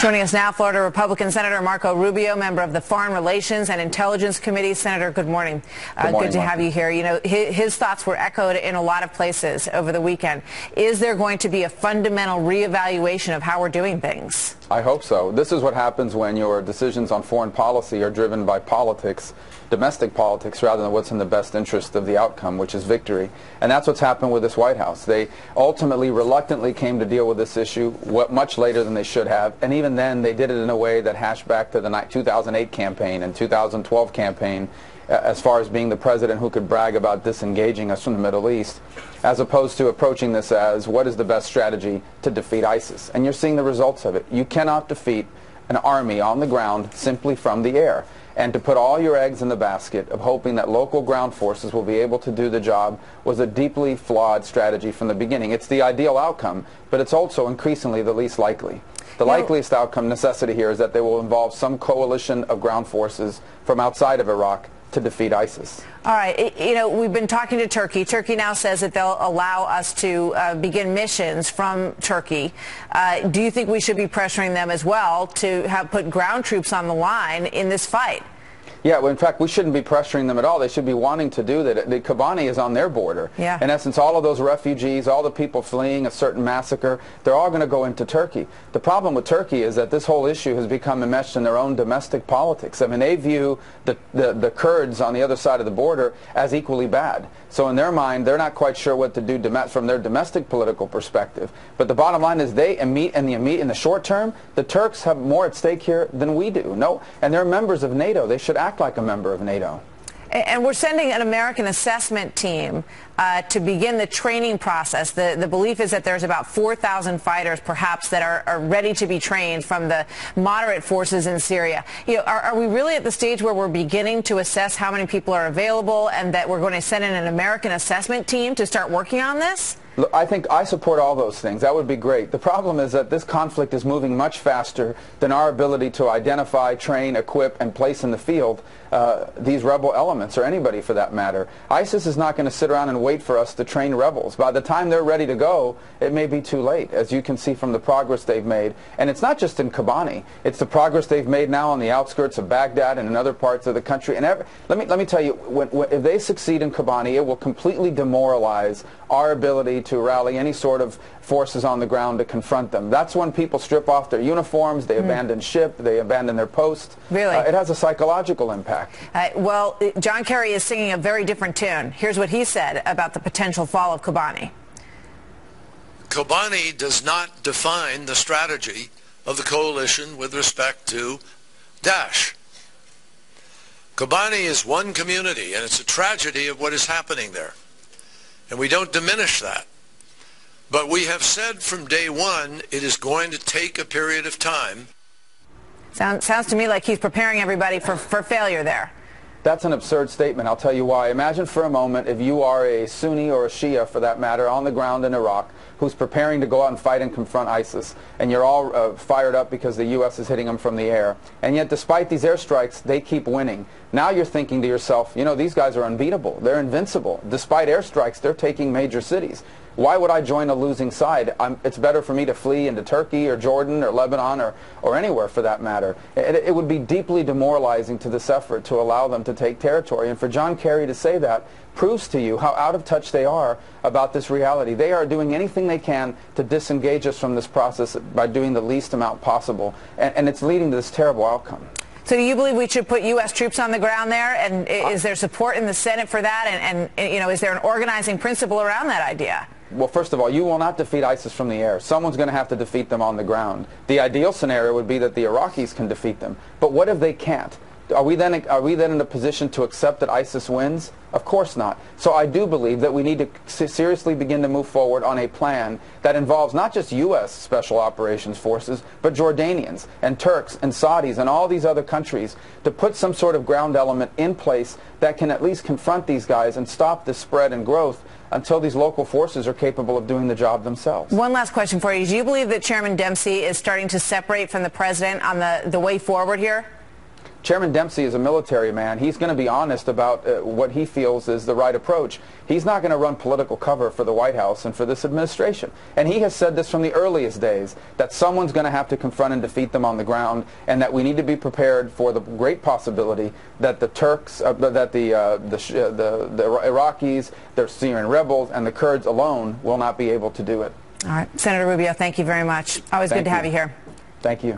Joining us now, Florida Republican Senator Marco Rubio, member of the Foreign Relations and Intelligence Committee. Senator, good morning. Good to have you here. You know, his thoughts were echoed in a lot of places over the weekend. Is there going to be a fundamental reevaluation of how we're doing things? I hope so. This is what happens when your decisions on foreign policy are driven by politics, domestic politics, rather than what's in the best interest of the outcome, which is victory. And that's what's happened with this White House. They ultimately reluctantly came to deal with this issue much later than they should have, and even then they did it in a way that hashed back to the 2008 campaign and 2012 campaign as far as being the president who could brag about disengaging us from the Middle East, as opposed to approaching this as what is the best strategy to defeat ISIS. And you're seeing the results of it. You cannot defeat an army on the ground simply from the air. And to put all your eggs in the basket of hoping that local ground forces will be able to do the job was a deeply flawed strategy from the beginning. It's the ideal outcome, but it's also increasingly the least likely. The likeliest outcome necessity here is that they will involve some coalition of ground forces from outside of Iraq to defeat ISIS. All right. You know, we've been talking to Turkey. Turkey now says that they'll allow us to begin missions from Turkey. Do you think we should be pressuring them as well to put ground troops on the line in this fight? Yeah, well, in fact, we shouldn't be pressuring them at all. They should be wanting to do that. The Kobani is on their border. Yeah. In essence, all of those refugees, all the people fleeing a certain massacre, they're all going to go into Turkey. The problem with Turkey is that this whole issue has become enmeshed in their own domestic politics. I mean, they view the Kurds on the other side of the border as equally bad. So in their mind, they're not quite sure what to do from their domestic political perspective. But the bottom line is in the short term, the Turks have more at stake here than we do. No, and they're members of NATO. They should act like a member of NATO. And we're sending an American assessment team to begin the training process. The belief is that there's about 4,000 fighters, perhaps, that are ready to be trained from the moderate forces in Syria. You know, are we really at the stage where we're beginning to assess how many people are available and that we're going to send in an American assessment team to start working on this? Look, I think I support all those things. That would be great. The problem is that this conflict is moving much faster than our ability to identify, train, equip, and place in the field these rebel elements, or anybody for that matter. ISIS is not going to sit around and wait for us to train rebels. By the time they're ready to go, it may be too late, as you can see from the progress they've made. And it's not just in Kobani. It's the progress they've made now on the outskirts of Baghdad and in other parts of the country. And let me tell you, if they succeed in Kobani, it will completely demoralize our ability to rally any sort of forces on the ground to confront them. That's when people strip off their uniforms, they abandon ship, they abandon their post. Really? It has a psychological impact. Well, John Kerry is singing a very different tune. Here's what he said about the potential fall of Kobani. Kobani does not define the strategy of the coalition with respect to Daesh. Kobani is one community, and it's a tragedy of what is happening there. And we don't diminish that. But we have said from day one, it is going to take a period of time. Sounds to me like he's preparing everybody for failure there. That's an absurd statement. I'll tell you why. Imagine for a moment if you are a Sunni or a Shia, for that matter, on the ground in Iraq, who's preparing to go out and fight and confront ISIS, and you're all fired up because the U.S. is hitting them from the air. And yet, despite these airstrikes, they keep winning. Now you're thinking to yourself, you know, these guys are unbeatable. They're invincible. Despite airstrikes, they're taking major cities. Why would I join a losing side? It's better for me to flee into Turkey or Jordan or Lebanon or anywhere for that matter. It would be deeply demoralizing to this effort to allow them to take territory. And for John Kerry to say that proves to you how out of touch they are about this reality. They are doing anything they can to disengage us from this process by doing the least amount possible. And it's leading to this terrible outcome. So do you believe we should put U.S. troops on the ground there? And is there support in the Senate for that? And you know, is there an organizing principle around that idea? Well, first of all, you will not defeat ISIS from the air. Someone's going to have to defeat them on the ground. The ideal scenario would be that the Iraqis can defeat them. But what if they can't? Are we then in a position to accept that ISIS wins? Of course not. So I do believe that we need to seriously begin to move forward on a plan that involves not just U.S. Special Operations Forces, but Jordanians and Turks and Saudis and all these other countries to put some sort of ground element in place that can at least confront these guys and stop the spread and growth until these local forces are capable of doing the job themselves. One last question for you. Do you believe that Chairman Dempsey is starting to separate from the president on the way forward here? Chairman Dempsey is a military man. He's going to be honest about what he feels is the right approach. He's not going to run political cover for the White House and for this administration. And he has said this from the earliest days, that someone's going to have to confront and defeat them on the ground, and that we need to be prepared for the great possibility that the Turks, that the Iraqis, the Syrian rebels, and the Kurds alone will not be able to do it. All right. Senator Rubio, thank you very much. Always good to have you here. Thank you.